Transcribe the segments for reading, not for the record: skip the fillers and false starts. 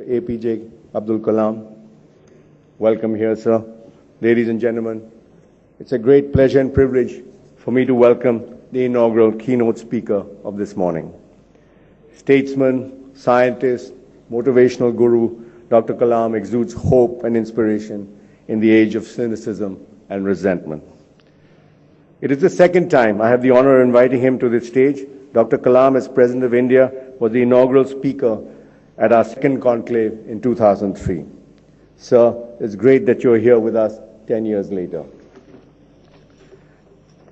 APJ Abdul Kalam. Welcome here, sir. Ladies and gentlemen, it's a great pleasure and privilege for me to welcome the inaugural keynote speaker of this morning. Statesman, scientist, motivational guru, Dr. Kalam exudes hope and inspiration in the age of cynicism and resentment. It is the second time I have the honor of inviting him to this stage. Dr. Kalam, as President of India, was the inaugural speaker at our second conclave in 2003. Sir, it's great that you're here with us 10 years later.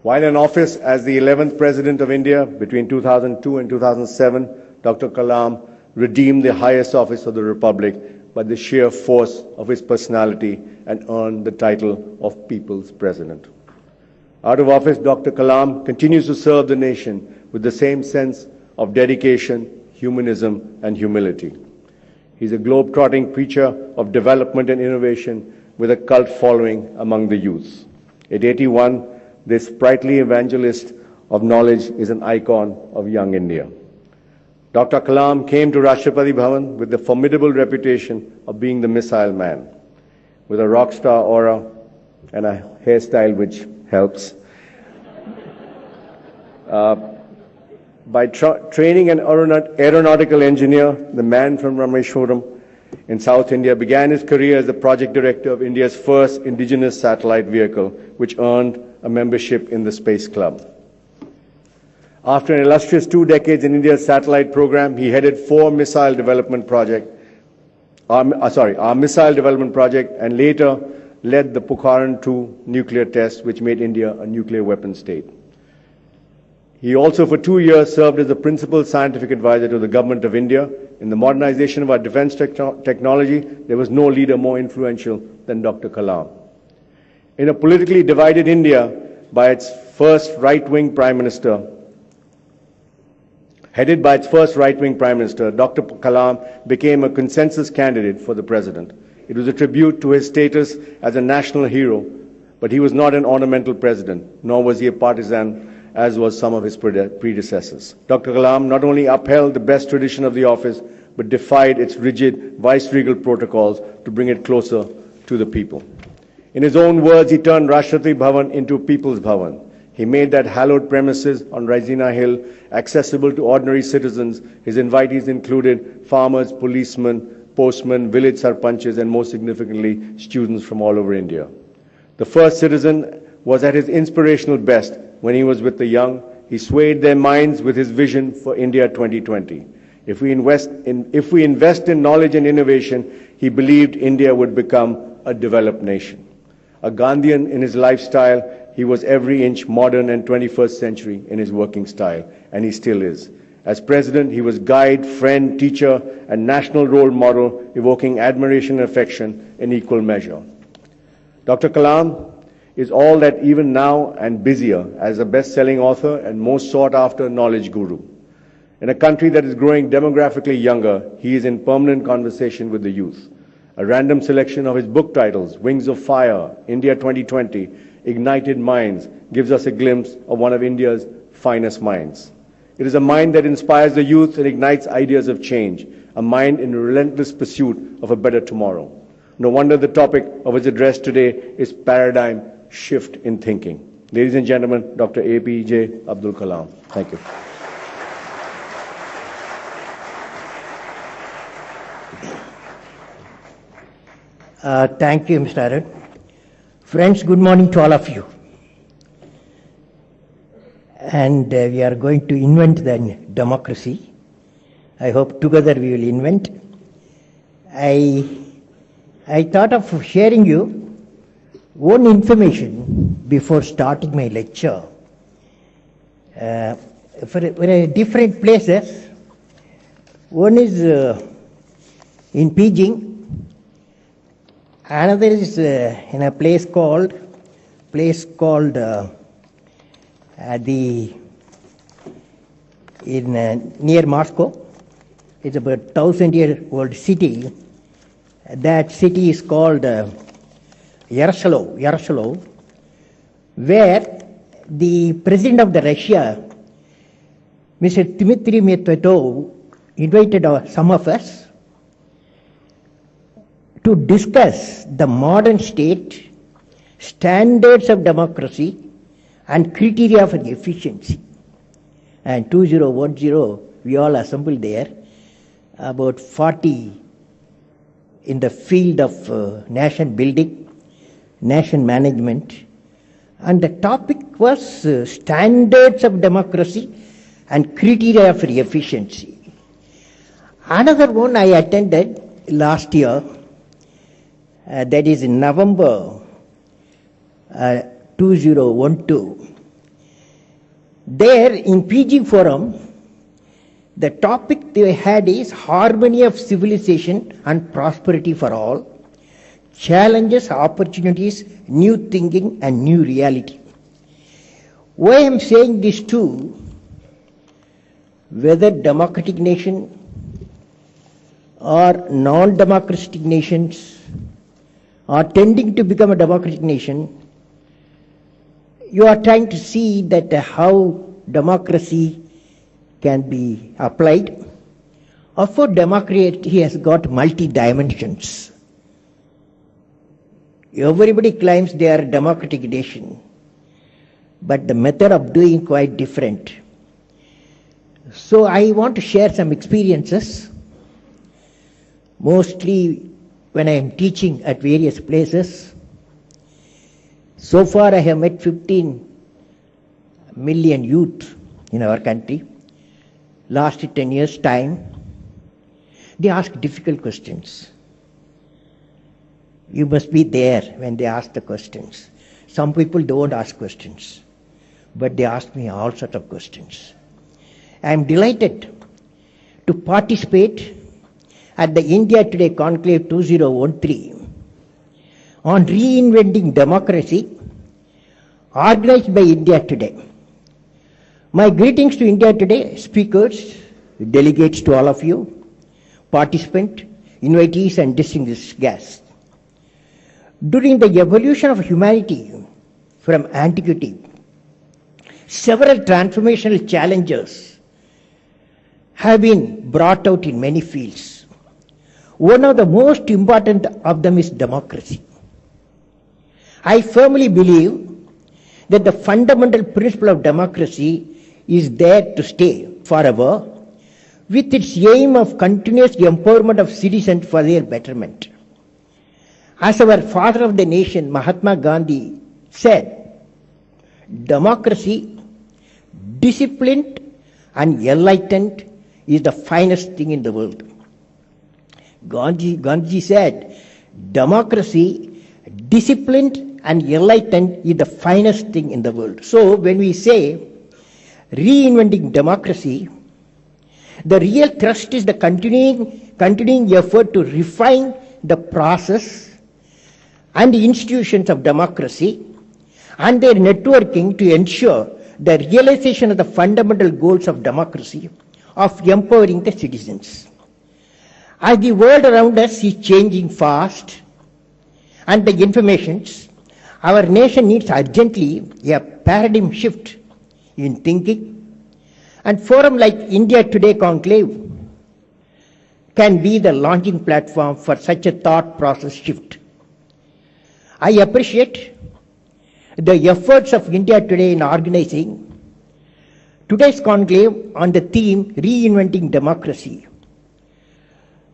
While in office as the 11th President of India between 2002 and 2007, Dr. Kalam redeemed the highest office of the Republic by the sheer force of his personality and earned the title of People's President. Out of office, Dr. Kalam continues to serve the nation with the same sense of dedication, humanism, and humility. He's a globe-trotting preacher of development and innovation with a cult following among the youth. At 81, this sprightly evangelist of knowledge is an icon of young India. Dr. Kalam came to Rashtrapati Bhavan with the formidable reputation of being the missile man, with a rock star aura and a hairstyle which helps. By training an aeronautical engineer, the man from Rameshwaram in South India began his career as the project director of India's first indigenous satellite vehicle, which earned a membership in the Space Club. After an illustrious 2 decades in India's satellite program, he headed our missile development project, and later led the Pokhran II nuclear test, which made India a nuclear weapon state. He also, for 2 years, served as the principal scientific advisor to the Government of India. In the modernization of our defense technology, there was no leader more influential than Dr. Kalam. In a politically divided India by its first right-wing Prime Minister, headed by its first right-wing Prime Minister, Dr. Kalam became a consensus candidate for the President. It was a tribute to his status as a national hero, but he was not an ornamental president, nor was he a partisan, as was some of his predecessors. Dr. Kalam not only upheld the best tradition of the office, but defied its rigid viceregal protocols to bring it closer to the people. In his own words, he turned Rashtrapati Bhavan into People's Bhavan. He made that hallowed premises on Raisina Hill accessible to ordinary citizens. His invitees included farmers, policemen, postmen, village sarpanches, and most significantly, students from all over India. The first citizen was at his inspirational best when he was with the young. He swayed their minds with his vision for India 2020. If we invest in knowledge and innovation, he believed India would become a developed nation. A Gandhian in his lifestyle, he was every inch modern and 21st century in his working style, and he still is. As president, he was guide, friend, teacher, and national role model, evoking admiration and affection in equal measure. Dr. Kalam is all that, even now, and busier as a best-selling author and most sought-after knowledge guru. In a country that is growing demographically younger, he is in permanent conversation with the youth. A random selection of his book titles, Wings of Fire, India 2020, Ignited Minds, gives us a glimpse of one of India's finest minds. It is a mind that inspires the youth and ignites ideas of change, a mind in relentless pursuit of a better tomorrow. No wonder the topic of his address today is paradigm shift in thinking. Ladies and gentlemen, Dr. APJ Abdul Kalam. Thank you. Thank you, Mr. Arun. Friends, good morning to all of you. And we are going to invent the democracy. I hope together we will invent. I thought of sharing you one information before starting my lecture. For different places. One is in Beijing. Another is in a place called near Moscow. It's about 1,000-year-old city. That city is called Yaroslavl, where the president of the Russia, Mr. Dmitry Medvedev, invited some of us to discuss the modern state, standards of democracy, and criteria for efficiency. And 2010, we all assembled there, about 40 in the field of nation building, nation management, and the topic was standards of democracy and criteria for efficiency. Another one I attended last year, that is in November 2012. There in PG Forum, the topic they had is harmony of civilization and prosperity for all, challenges, opportunities, new thinking and new reality. Why I am saying this too, whether democratic nation or non-democratic nations are tending to become a democratic nation, you are trying to see that how democracy can be applied. Of course, democracy has got multi-dimensions. Everybody claims they are a democratic nation, but the method of doing quite different. So I want to share some experiences, mostly when I am teaching at various places. So far I have met 15 million youth in our country. Last 10 years' time, they ask difficult questions. You must be there when they ask the questions. Some people don't ask questions, but they ask me all sorts of questions. I am delighted to participate at the India Today Conclave 2013 on reinventing democracy, organized by India Today. My greetings to India Today speakers, delegates to all of you, participants, invitees and distinguished guests. During the evolution of humanity from antiquity, several transformational challenges have been brought out in many fields. One of the most important of them is democracy. I firmly believe that the fundamental principle of democracy is there to stay forever, with its aim of continuous empowerment of citizens for their betterment. As our father of the nation, Mahatma Gandhi, said, democracy, disciplined and enlightened, is the finest thing in the world. Gandhi said, democracy, disciplined and enlightened, is the finest thing in the world. So when we say reinventing democracy, the real thrust is the continuing effort to refine the process and the institutions of democracy and their networking to ensure the realization of the fundamental goals of democracy, of empowering the citizens. As the world around us is changing fast and the informations, our nation needs urgently a paradigm shift in thinking, and forum like India Today Conclave can be the launching platform for such a thought process shift. I appreciate the efforts of India Today in organizing today's conclave on the theme Reinventing Democracy.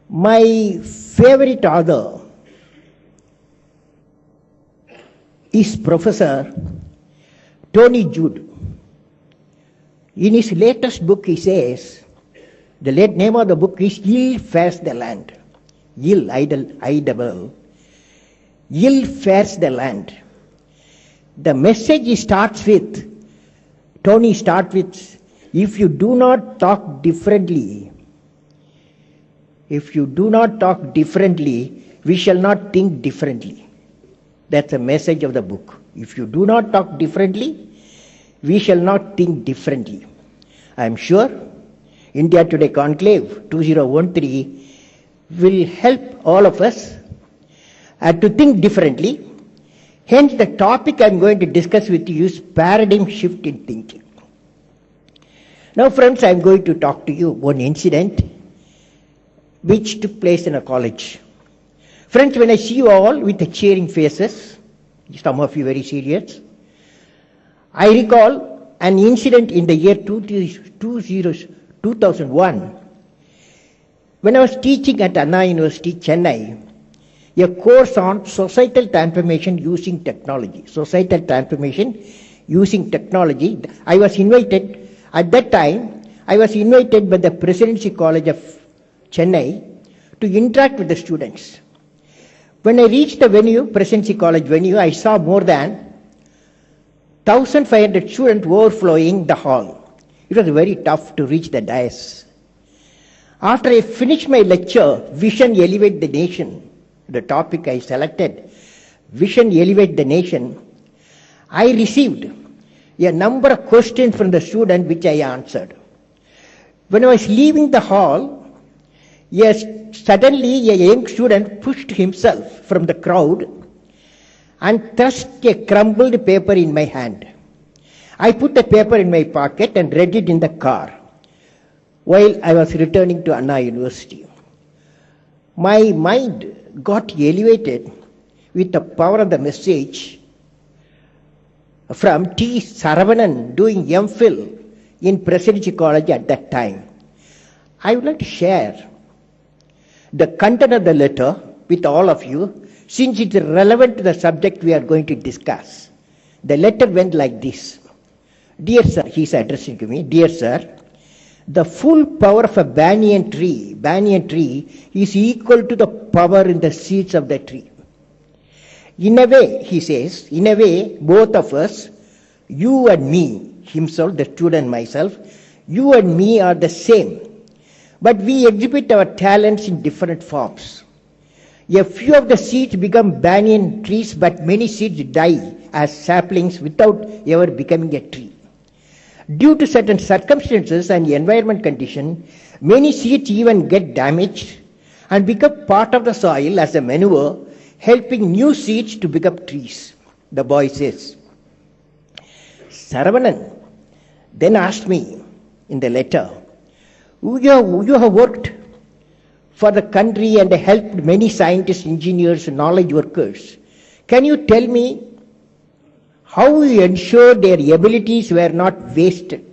My favorite author is Professor Tony Judd. In his latest book, he says, the name of the book is Ill Fares the Land. Ill, I-double. Ill fares the land. The message starts with, Tony starts with, if you do not talk differently, we shall not think differently. That's the message of the book. If you do not talk differently, we shall not think differently. I am sure India Today Conclave 2013 will help all of us to think differently. Hence, the topic I am going to discuss with you is paradigm shift in thinking. Now, friends, I am going to talk to you one incident which took place in a college. Friends, when I see you all with the cheering faces, some of you very serious, I recall an incident in the year 2001 when I was teaching at Anna University, Chennai, a course on societal transformation using technology. Societal transformation using technology. I was invited, at that time, I was invited by the Presidency College of Chennai to interact with the students. When I reached the venue, Presidency College venue, I saw more than 1,500 students overflowing the hall. It was very tough to reach the dais. After I finished my lecture, Vision Elevate the Nation, the topic I selected, Vision Elevate the Nation, I received a number of questions from the students which I answered. When I was leaving the hall, suddenly a young student pushed himself from the crowd and thrust a crumpled paper in my hand. I put the paper in my pocket and read it in the car while I was returning to Anna University. My mind got elevated with the power of the message from T. Saravanan doing MPhil in Presidency College at that time. I would like to share the content of the letter with all of you since it is relevant to the subject we are going to discuss. The letter went like this. Dear sir, he is addressing to me, dear sir, the full power of a banyan tree is equal to the power in the seeds of the tree. In a way, he says, in a way, both of us, you and me, himself, the student, myself, you and me are the same, but we exhibit our talents in different forms. A few of the seeds become banyan trees, but many seeds die as saplings without ever becoming a tree. Due to certain circumstances and environment condition, many seeds even get damaged and become part of the soil as a manure, helping new seeds to become trees, the boy says. Saravanan then asked me in the letter, you have worked for the country and helped many scientists, engineers, knowledge workers. Can you tell me how you ensured their abilities were not wasted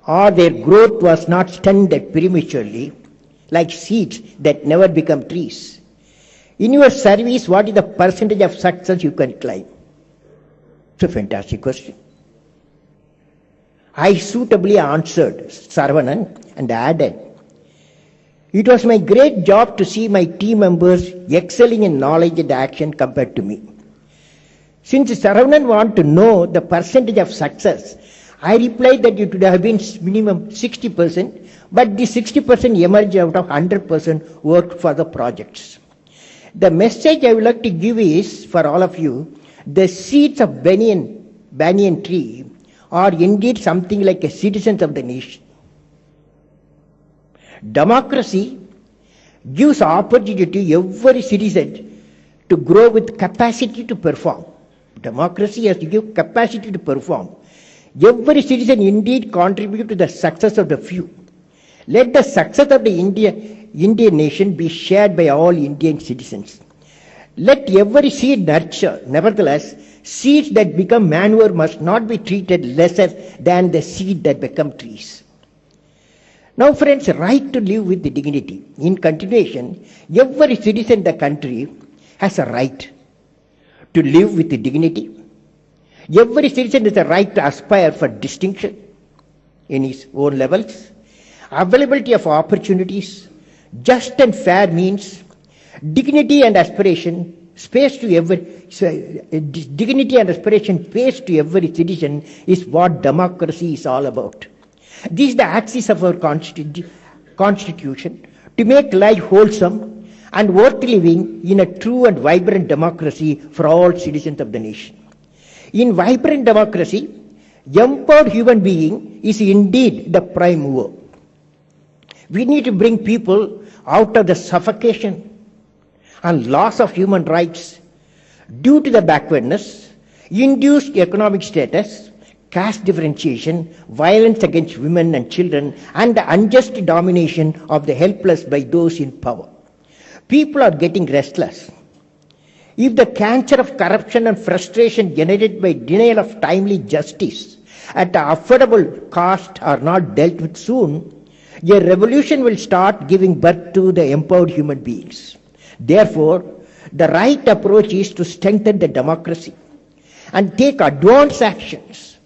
or their growth was not stunted prematurely like seeds that never become trees? In your service, what is the percentage of success you can claim? It's a fantastic question. I suitably answered Saravanan and added, it was my great job to see my team members excelling in knowledge and action compared to me. Since Saravanan wanted to know the percentage of success, I replied that it would have been minimum 60%, but the 60% emerged out of 100% work for the projects. The message I would like to give is, for all of you, the seeds of banyan tree are indeed something like a citizens of the nation. Democracy gives opportunity to every citizen to grow with capacity to perform. Democracy has to give capacity to perform. Every citizen indeed contributes to the success of the few. Let the success of the Indian nation be shared by all Indian citizens. Let every seed nurture. Nevertheless, seeds that become manure must not be treated lesser than the seed that become trees. Now friends, right to live with dignity. In continuation, every citizen in the country has a right to live with dignity. Every citizen has a right to aspire for distinction in his own levels. Availability of opportunities, just and fair means, dignity and aspiration, dignity and aspiration pays to every citizen is what democracy is all about. This is the axis of our constitution to make life wholesome and worth living in a true and vibrant democracy for all citizens of the nation. In vibrant democracy, empowered human being is indeed the prime mover. We need to bring people out of the suffocation and loss of human rights due to the backwardness, induced economic status, caste differentiation, violence against women and children, and the unjust domination of the helpless by those in power. People are getting restless. If the cancer of corruption and frustration generated by denial of timely justice at an affordable cost are not dealt with soon, a revolution will start giving birth to the empowered human beings. Therefore, the right approach is to strengthen the democracy and take advanced actions.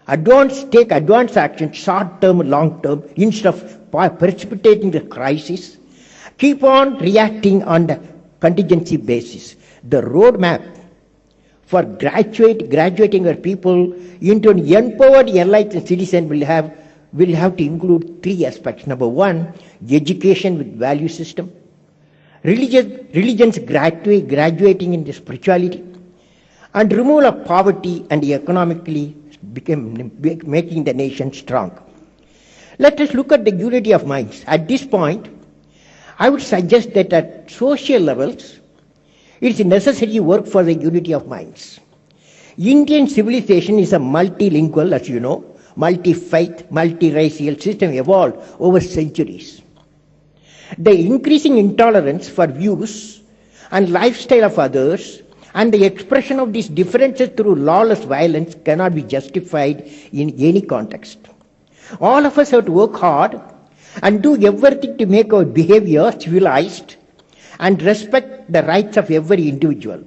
Take advanced actions, short-term, long-term, instead of precipitating the crisis. Keep on reacting on the contingency basis. The roadmap for graduating our people into an empowered, enlightened citizen will have to include three aspects. Number one, education with value system. Religions graduating into spirituality, and removal of poverty and economically making the nation strong. Let us look at the unity of minds. At this point, I would suggest that at social levels, it is necessary work for the unity of minds. Indian civilization is a multilingual, as you know, multi-faith, multi-racial system evolved over centuries. The increasing intolerance for views and lifestyle of others and the expression of these differences through lawless violence cannot be justified in any context. All of us have to work hard and do everything to make our behavior civilized and respect the rights of every individual.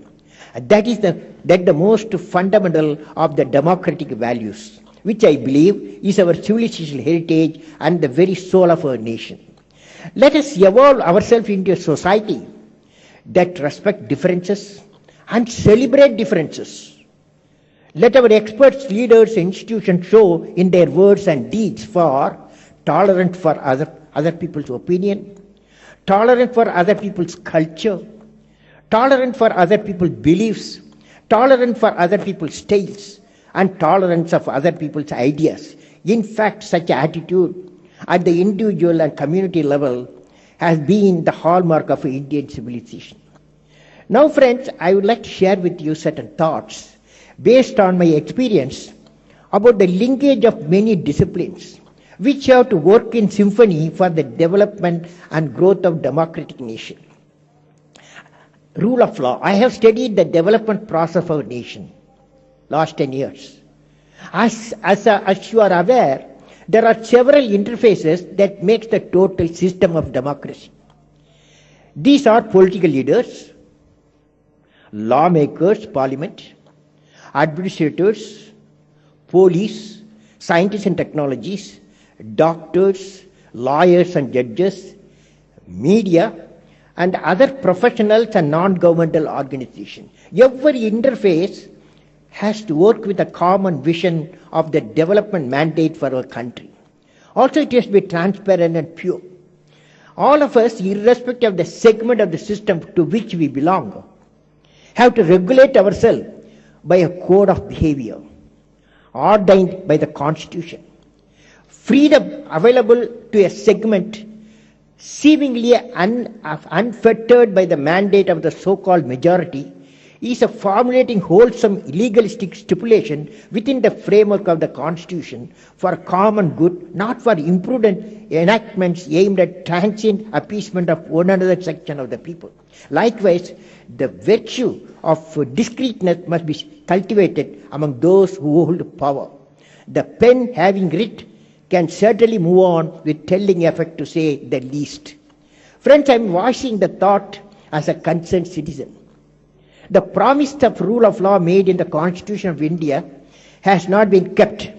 That is the most fundamental of the democratic values, which I believe is our civilizational heritage and the very soul of our nation. Let us evolve ourselves into a society that respects differences and celebrate differences. Let our experts, leaders, institutions show in their words and deeds for tolerant for other people's opinion, tolerant for other people's culture, tolerant for other people's beliefs, tolerant for other people's styles, and tolerance of other people's ideas. In fact, such attitude at the individual and community level has been the hallmark of Indian civilization. Now, friends, I would like to share with you certain thoughts based on my experience about the linkage of many disciplines which have to work in symphony for the development and growth of democratic nation. Rule of law. I have studied the development process of our nation last 10 years. As you are aware, there are several interfaces that makes the total system of democracy. These are political leaders, lawmakers, parliament, administrators, police, scientists and technologies, doctors, lawyers and judges, media, and other professionals and non-governmental organizations. Every interface has to work with a common vision of the development mandate for our country. Also, it has to be transparent and pure. All of us, irrespective of the segment of the system to which we belong, have to regulate ourselves by a code of behavior ordained by the Constitution. Freedom available to a segment seemingly unfettered by the mandate of the so-called majority is a formulating wholesome legalistic stipulation within the framework of the Constitution for common good, not for imprudent enactments aimed at transient appeasement of one another section of the people. Likewise, the virtue of discreetness must be cultivated among those who hold power. The pen having writ can certainly move on with telling effect, to say the least. Friends, I am voicing the thought as a concerned citizen. The promise of rule of law made in the Constitution of India has not been kept.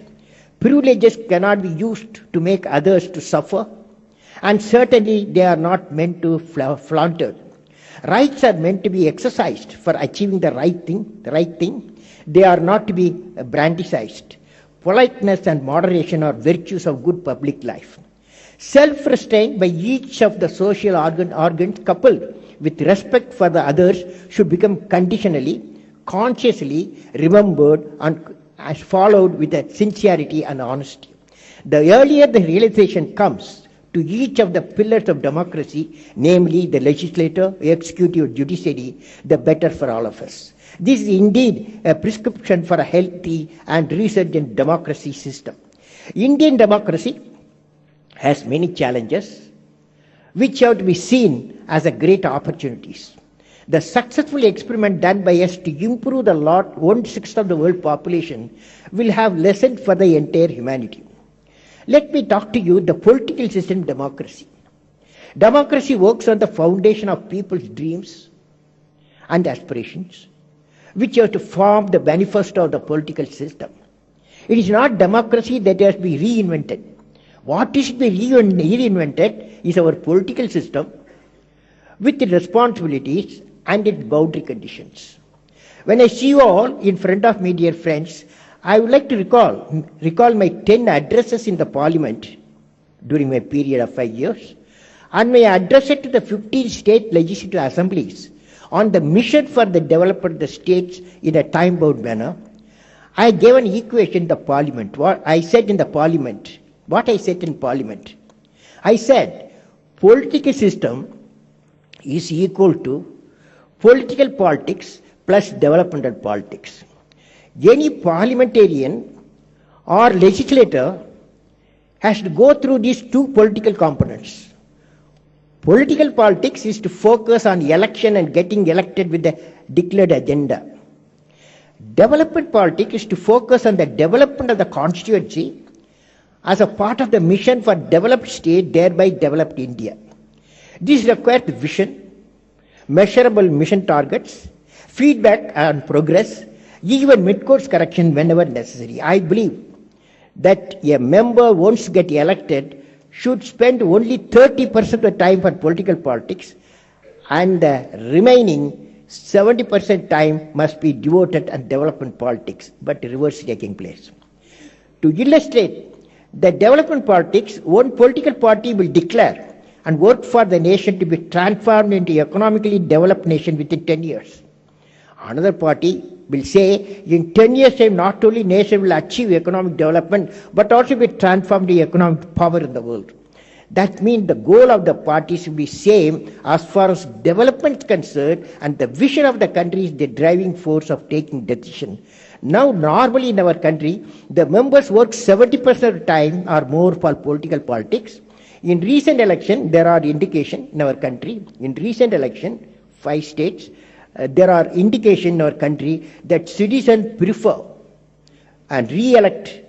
Privileges cannot be used to make others to suffer, and certainly they are not meant to flaunted. Rights are meant to be exercised for achieving the right thing. They are not to be brandishized. Politeness and moderation are virtues of good public life. Self-restraint by each of the social organs coupled with respect for the others should become conditionally, consciously remembered and as followed with a sincerity and honesty. The earlier the realization comes to each of the pillars of democracy, namely the legislature, executive, judiciary, the better for all of us. This is indeed a prescription for a healthy and resurgent democracy system. Indian democracy has many challenges, which have to be seen as a great opportunities. The successful experiment done by us to improve the lot 1/6 of the world population will have lessons for the entire humanity. Let me talk to you the political system democracy. Democracy works on the foundation of people's dreams and aspirations, which have to form the manifesto of the political system. It is not democracy that has to be reinvented. What is to be reinvented is our political system with its responsibilities and its boundary conditions. When I see you all in front of me, dear friends, I would like to recall my 10 addresses in the parliament during my period of 5 years, and my address to the 15 state legislative assemblies on the mission for the development of the states in a time-bound manner. I gave an equation in the parliament. What I said in parliament, I said political system is equal to political politics plus developmental politics. Any parliamentarian or legislator has to go through these two political components. Political politics is to focus on election and getting elected with the declared agenda. Development politics is to focus on the development of the constituency as a part of the mission for developed state, thereby developed India. This requires vision, measurable mission targets, feedback on progress, even mid-course correction whenever necessary. I believe that a member, once to get elected, should spend only 30% of the time for political politics, and the remaining 70% time must be devoted to development politics, but reverse taking place. To illustrate the development politics, one political party will declare and work for the nation to be transformed into an economically developed nation within 10 years. Another party will say in 10 years' time not only nation will achieve economic development but also be transformed into economic power in the world. That means the goal of the parties will be same as far as development is concerned, and the vision of the country is the driving force of taking decision. Now normally in our country, the members work 70% of the time or more for political politics. In recent election, there are indications in our country, 5 states, there are indications in our country that citizens prefer and re-elect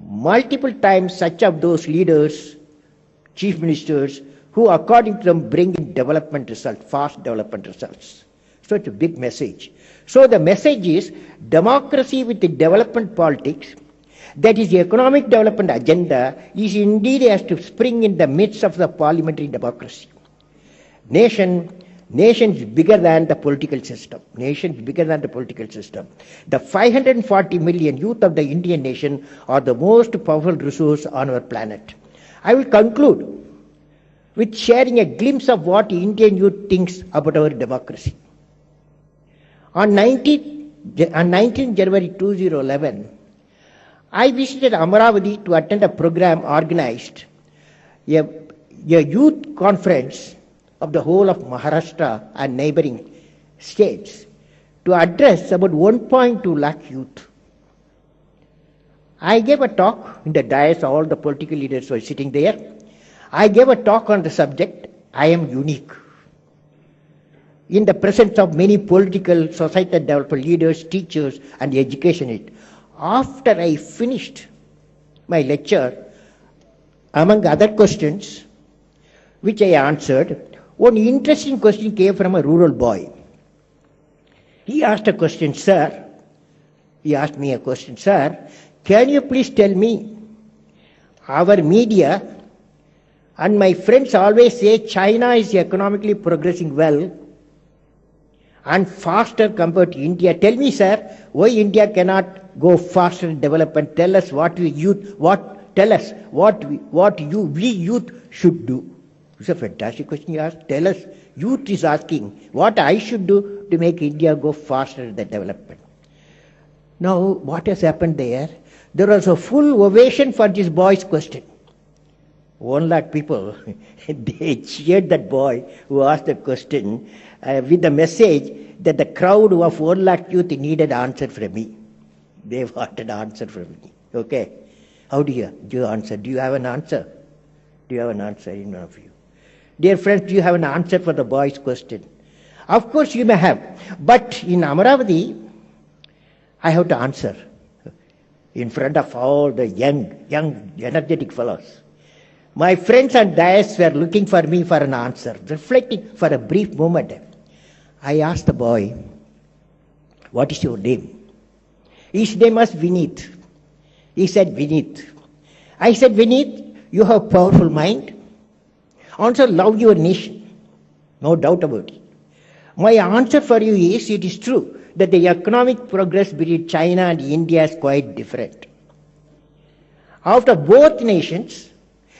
multiple times such of those leaders, chief ministers, who according to them bring in development results, fast development results. So it's a big message. So the message is democracy with the development politics, that is the economic development agenda, is indeed has to spring in the midst of the parliamentary democracy. Nation is bigger than the political system. The 540 million youth of the Indian nation are the most powerful resource on our planet. I will conclude with sharing a glimpse of what Indian youth thinks about our democracy. On 19 January 2011, I visited Amaravati to attend a program organized, a youth conference of the whole of Maharashtra and neighboring states, to address about 1.2 lakh youth. I gave a talk in the dais, all the political leaders were sitting there. I gave a talk on the subject, I am unique. In the presence of many political, societal development leaders, teachers, and educationists. After I finished my lecture, among other questions which I answered, one interesting question came from a rural boy. He asked me a question, sir, can you please tell me, our media and my friends always say China is economically progressing well and faster compared to India. Tell me, sir, why India cannot go faster in development? Tell us what we youth should do. It's a fantastic question you asked. Tell us. Youth is asking what I should do to make India go faster in the development. Now, what has happened there? There was a full ovation for this boy's question. 1 lakh people, they cheered that boy who asked the question with the message that the crowd of 1 lakh youth needed answer from me. They wanted answer from me. Okay. How do you answer? Do you have an answer? Do you have an answer, any one of you? Dear friends, do you have an answer for the boy's question? Of course you may have. But in Amaravati, I have to answer in front of all the young, energetic fellows. My friends and dais were looking for me for an answer, reflecting for a brief moment. I asked the boy, what is your name? His name was Vineet. He said, Vineet. I said, Vineet, you have powerful mind. Also love your nation. No doubt about it. My answer for you is, it is true that the economic progress between China and India is quite different. After both nations,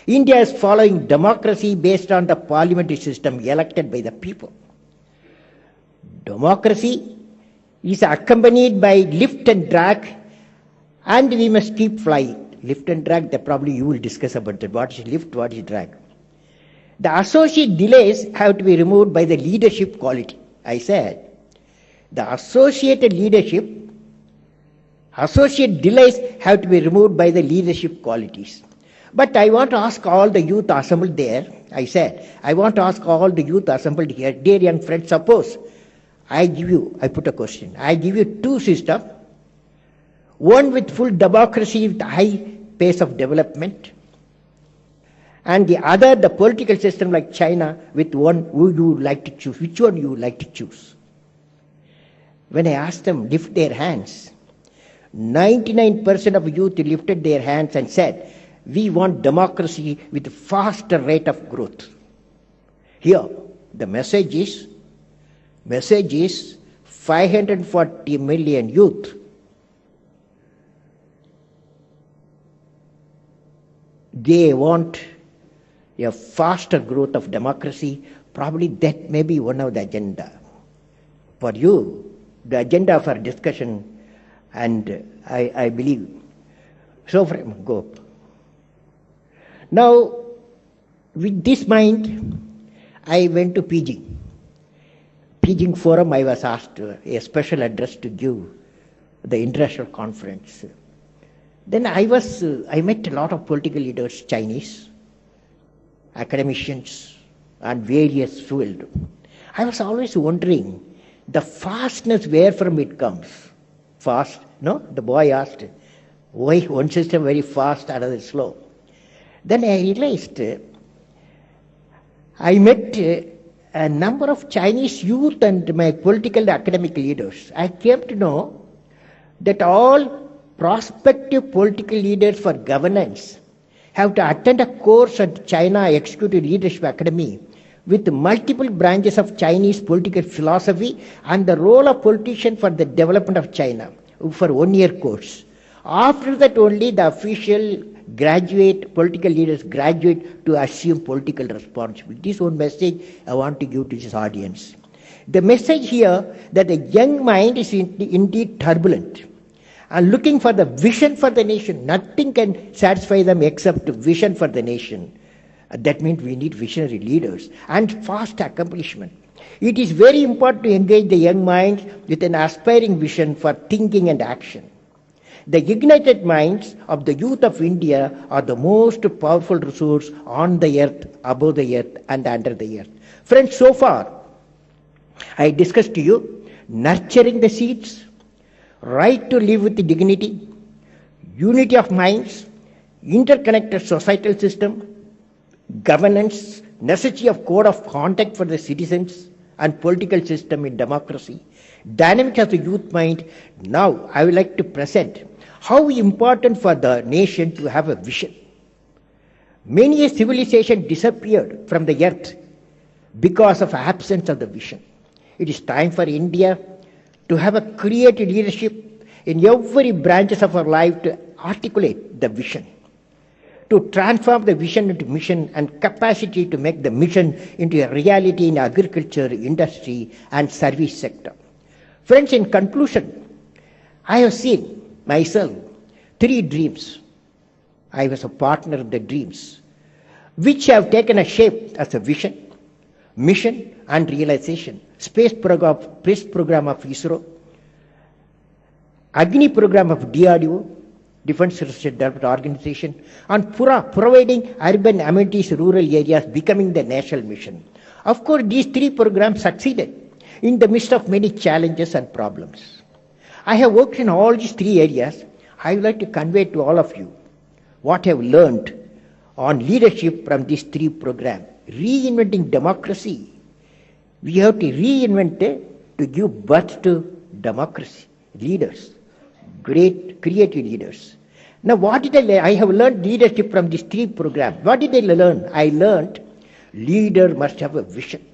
India is following democracy based on the parliamentary system elected by the people. Democracy is accompanied by lift and drag, and we must keep flying. Lift and drag, that probably you will discuss about that. What is lift, what is drag? The associate delays have to be removed by the leadership quality. I said, the associate delays have to be removed by the leadership qualities. But I want to ask all the youth assembled there, I said, I want to ask all the youth assembled here, dear young friends, suppose I put a question, I give you two systems, one with full democracy with high pace of development, and the other, the political system like China, with one who you would like to choose. Which one you would like to choose? When I asked them, lift their hands, 99% of youth lifted their hands and said, we want democracy with a faster rate of growth. Here, the message is 540 million youth. They want a faster growth of democracy. Probably that may be one of the agenda. For you, the agenda of our discussion, and I believe. So, go up. Now, with this mind, I went to Beijing. Beijing Forum, I was asked a special address to give the international conference. Then I met a lot of political leaders, Chinese, academicians, and various fields. I was always wondering the fastness where from it comes. Fast? No? The boy asked, why one system very fast, another slow? Then I realized I met a number of Chinese youth and my political academic leaders. I came to know that all prospective political leaders for governance have to attend a course at China Executive Leadership Academy with multiple branches of Chinese political philosophy and the role of politician for the development of China for 1 year course. After that only the official political leaders graduate to assume political responsibility. This one message I want to give to this audience. The message here that the young mind is indeed turbulent and looking for the vision for the nation. Nothing can satisfy them except the vision for the nation. That means we need visionary leaders and fast accomplishment. It is very important to engage the young mind with an aspiring vision for thinking and action. The ignited minds of the youth of India are the most powerful resource on the earth, above the earth, and under the earth. Friends, so far, I discussed to you nurturing the seeds, right to live with dignity, unity of minds, interconnected societal system, governance, necessity of code of conduct for the citizens, and political system in democracy, dynamics of the youth mind. Now, I would like to present how important for the nation to have a vision. Many a civilization disappeared from the earth because of absence of the vision. It is time for India to have a creative leadership in every branches of our life to articulate the vision, to transform the vision into mission, and capacity to make the mission into a reality in agriculture, industry, and service sector. Friends, in conclusion, I have seen myself 3 dreams. I was a partner of the dreams, which have taken a shape as a vision, mission, and realization. Space program of ISRO, Agni program of DRDO, Defense Research and Development Organization, on providing urban amenities, rural areas, becoming the national mission. Of course, these three programs succeeded in the midst of many challenges and problems. I have worked in all these three areas. I would like to convey to all of you what I have learned on leadership from these three programs. Reinventing democracy. We have to reinvent it to give birth to democracy. Leaders. Great creative leaders. Now what did I learn? I have learned leadership from these three programs. What did I learn? I learned leader must have a vision.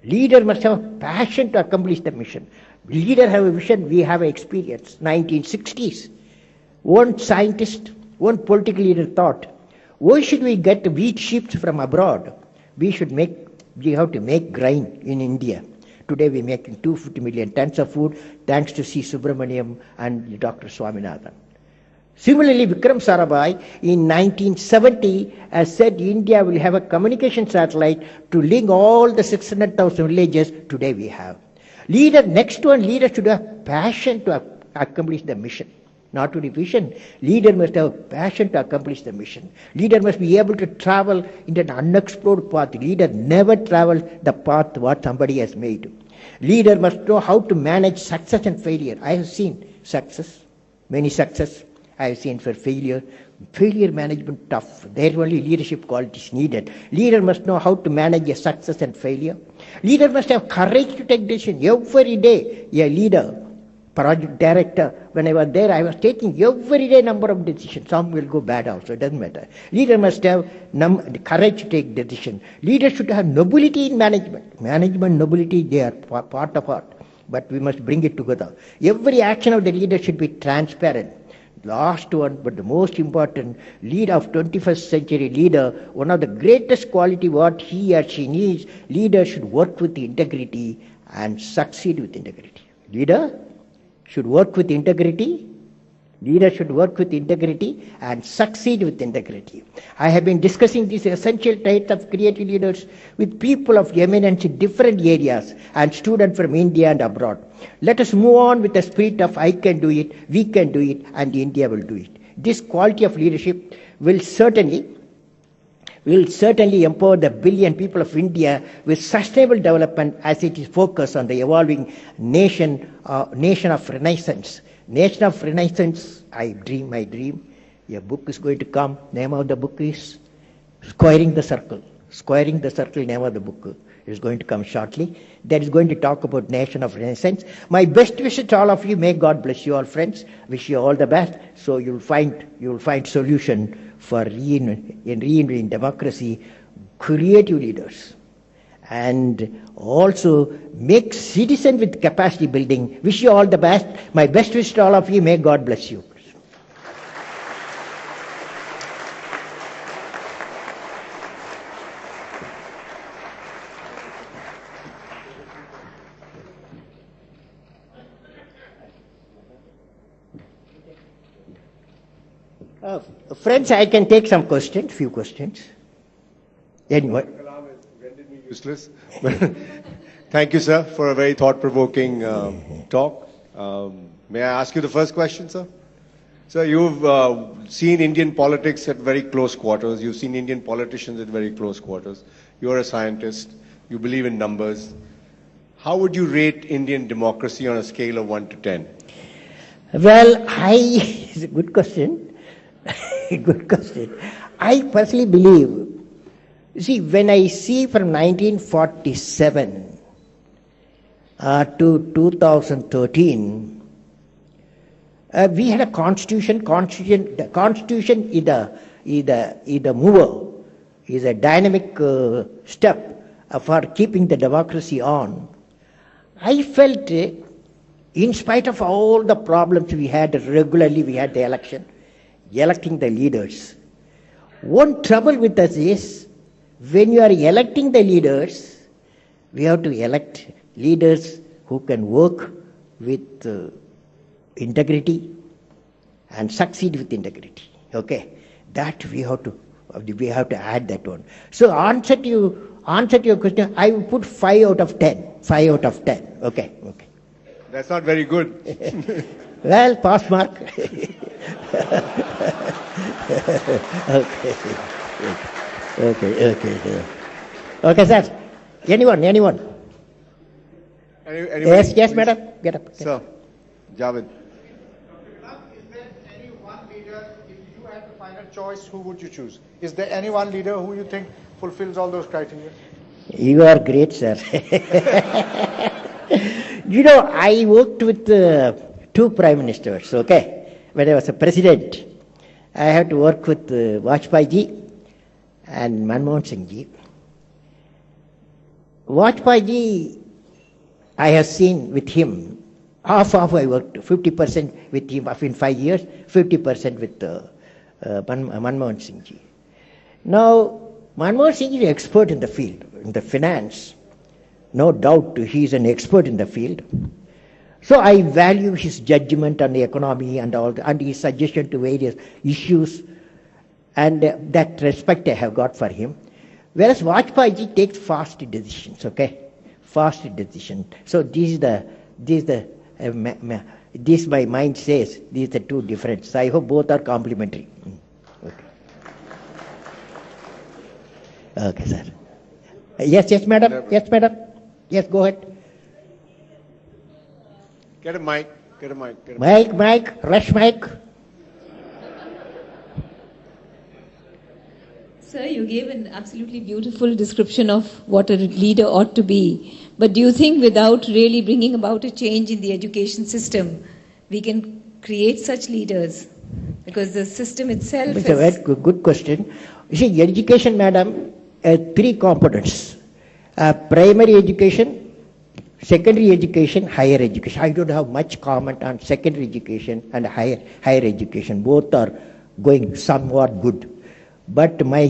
Leader must have a passion to accomplish the mission. Leader have a vision, we have experience. 1960s. One scientist, one political leader thought, why should we get wheat ships from abroad? We have to make grain in India. Today we are making 250 million tons of food thanks to C. Subramaniam and Dr. Swaminathan. Similarly, Vikram Sarabhai in 1970 has said India will have a communication satellite to link all the 600,000 villages. Today we have. Next one, leader should have passion to accomplish the mission. Not only vision, leader must have passion to accomplish the mission. Leader must be able to travel in an unexplored path. Leader never travels the path what somebody has made. Leader must know how to manage success and failure. I have seen success, many success. I have seen for failure. Failure management tough. There only leadership qualities needed. Leader must know how to manage a success and failure. Leader must have courage to take decisions. Every day, a leader, project director, when I was there, I was taking every day number of decisions. Some will go bad also, it doesn't matter. Leader must have courage to take decisions. Leader should have nobility in management. Management, nobility, they are part of art. But we must bring it together. Every action of the leader should be transparent. Last one, but the most important, leader of 21st century leader, one of the greatest quality what he or she needs, leader should work with integrity and succeed with integrity. Leader should work with integrity. Leader should work with integrity and succeed with integrity. I have been discussing these essential traits of creative leaders with people of eminence in different areas and students from India and abroad. Let us move on with the spirit of I can do it, we can do it, and India will do it. This quality of leadership will certainly empower the billion people of India with sustainable development as it is focused on the evolving nation of renaissance. Nation of Renaissance, I dream. A book is going to come. Name of the book is Squaring the Circle. Squaring the Circle, name of the book is going to come shortly. That is going to talk about Nation of Renaissance. My best wishes to all of you. May God bless you all, friends. Wish you all the best. So you'll find solution for reinventing democracy, creative leaders. And also make citizen with capacity building. Wish you all the best. My best wish to all of you. May God bless you. Friends, I can take some questions, few questions. Anyway. Useless. Thank you, sir, for a very thought-provoking talk. May I ask you the first question, sir? Sir, you've seen Indian politics at very close quarters. You've seen Indian politicians at very close quarters. You're a scientist. You believe in numbers. How would you rate Indian democracy on a scale of 1 to 10? Well, it's a good question. Good question. I personally believe, see, when I see from 1947 to 2013, we had a constitution. The constitution is a mover, is a dynamic step for keeping the democracy on. I felt, in spite of all the problems we had regularly, we had the election, electing the leaders. One trouble with us is, when you are electing the leaders, we have to elect leaders who can work with integrity and succeed with integrity. Okay, that we have to add that one. So answer to your question, I will put 5 out of 10. 5 out of 10. Okay. That's not very good. Well, pass mark. Okay, sir. Anyone? Anybody? Yes, madam. Get up. Sir, Javed. Is there any one leader, if you had the final choice, who would you choose? Is there any one leader who you think fulfills all those criteria? You are great, sir. I worked with two prime ministers, okay? When I was a president, I had to work with Vajpayee ji and Manmohan Singh ji. Vajpayee ji, I have seen with him, half I worked, 50% with him in 5 years, 50% with Manmohan Singh ji. Now, Manmohan Singh is an expert in the field, in the finance. No doubt he is an expert in the field. So I value his judgment on the economy and all, and his suggestion to various issues, and that respect I have got for him. Whereas Vajpayee ji takes fast decisions, okay? Fast decisions. So this my mind says, these are the two different. I hope both are complementary. Okay, sir. Yes, madam. Yes, madam. Yes, go ahead. Get a mic. Mic, rush mic. Sir, you gave an absolutely beautiful description of what a leader ought to be. But do you think without really bringing about a change in the education system, we can create such leaders? Because the system itself It's a very good question. You see, education, madam, three components. Primary education, secondary education, higher education. I don't have much comment on secondary education and higher education. Both are going somewhat good. But my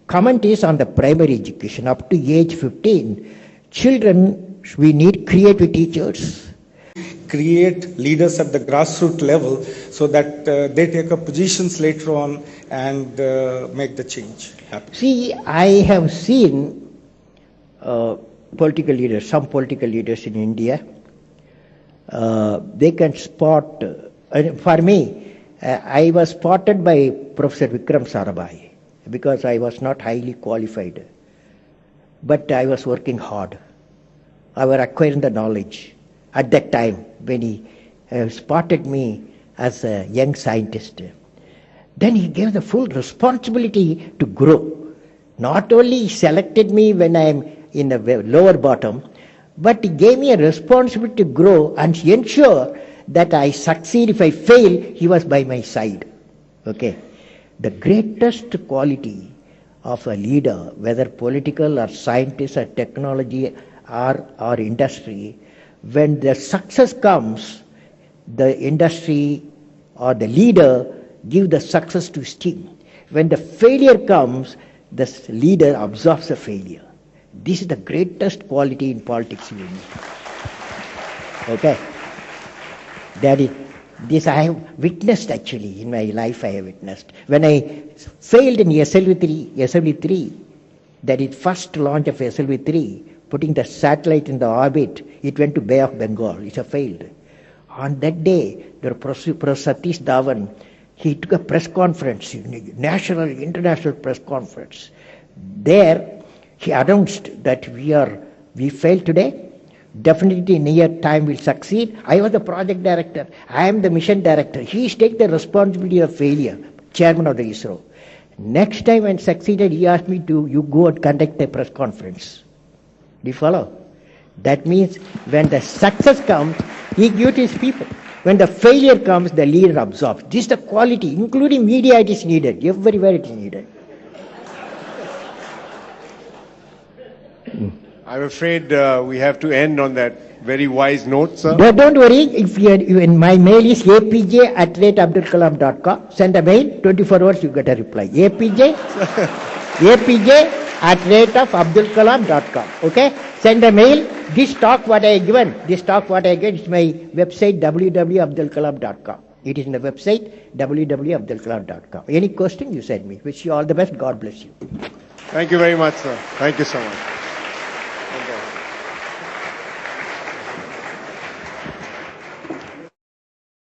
comment is on the primary education. Up to age 15, children, we need creative teachers. Create leaders at the grassroots level so that they take up positions later on and make the change happen. See, I have seen political leaders, some political leaders in India, they can spot, for me, I was spotted by Professor Vikram Sarabhai because I was not highly qualified, but I was working hard. I was acquiring the knowledge. At that time, when he spotted me as a young scientist, then he gave the full responsibility to grow. Not only he selected me when I am in the lower bottom, but he gave me a responsibility to grow and ensure that I succeed. If I fail, he was by my side. Okay. The greatest quality of a leader, whether political or scientist or technology or industry, when the success comes, the industry or the leader give the success to his team. When the failure comes, the leader absorbs the failure. This is the greatest quality in politics you need. Okay. That is, this I have witnessed actually in my life. I have witnessed when I failed in SLV3, that is first launch of SLV3, putting the satellite in the orbit. It went to Bay of Bengal. It failed. On that day, the Professor Satish Dhawan, he took a press conference, national, international press conference. There, he announced that we failed today. Definitely in a year time we'll succeed. I was the project director. I am the mission director. He is taking the responsibility of failure, chairman of the ISRO. Next time when succeeded, he asked me to you go and conduct a press conference. Do you follow? That means when the success comes, he gives to his people. When the failure comes, the leader absorbs. This is the quality, including media it is needed. Everywhere it is needed. I'm afraid we have to end on that very wise note, sir. Don't worry. If my mail is apj@abdulkalam.com. Send a mail. 24 hours you get a reply. apj@abdulkalam.com. Okay. Send a mail. This talk what I given is my website www.abdulkalam.com. It is in the website www.abdulkalam.com. Any question you send me. Wish you all the best. God bless you. Thank you very much, sir. Thank you so much.